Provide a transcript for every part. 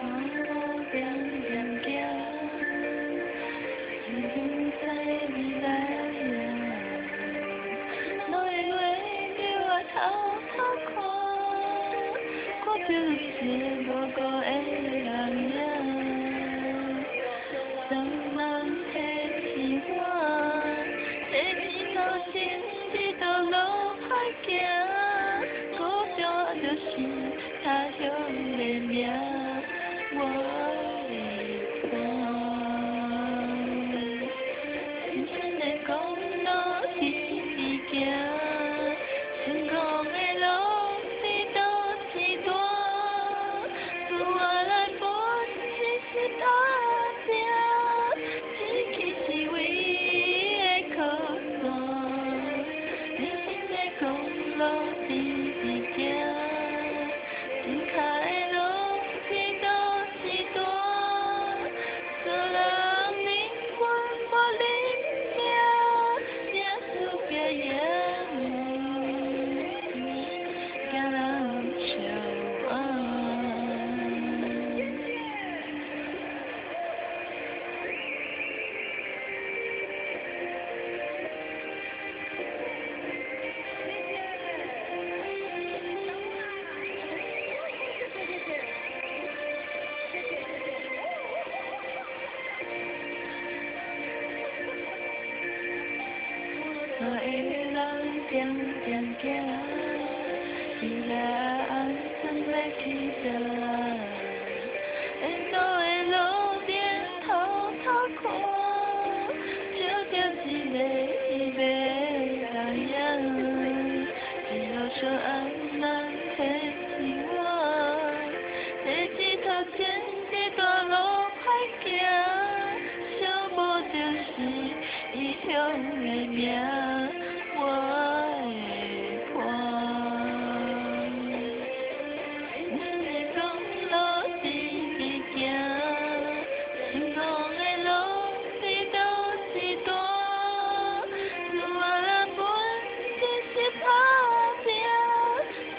路边边行，已经在未来啊。落的月叫我偷偷看，看着一个无辜的人影。双人提起我，这一路行，这道路歹行，孤单就是他乡的名。我的伴，深深的公路一直行，成功的路是倒一段，自我来分只是打拼，志气是唯一的靠山。人生的公路一直行，脚下的路是倒一段，做人宁愿无认命，正输别赢，惊人笑话。我一人静静行，未来安怎要去倒？沿路的路边偷偷看，照着一个伊的人影，一路上安难提起我，这一头前这段路歹行，小无就是异乡的名。我的伴，人生的公路一直行，成功的路是倒一段，自我人本只是打拼，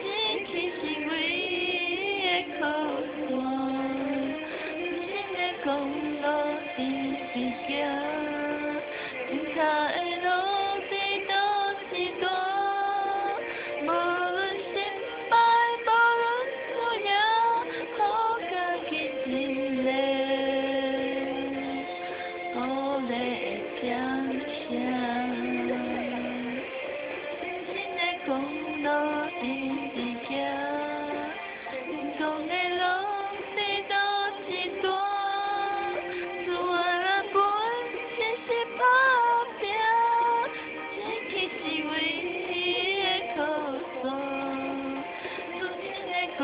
志气是唯一的靠山。人生的公路一直行，脚下的路是倒一段，无论失败，无论输赢，好家己一个努力的掌声。人生的公路一直行，成功的路是倒一段，自我人本只是打拼，志气是唯一的靠山。人生的公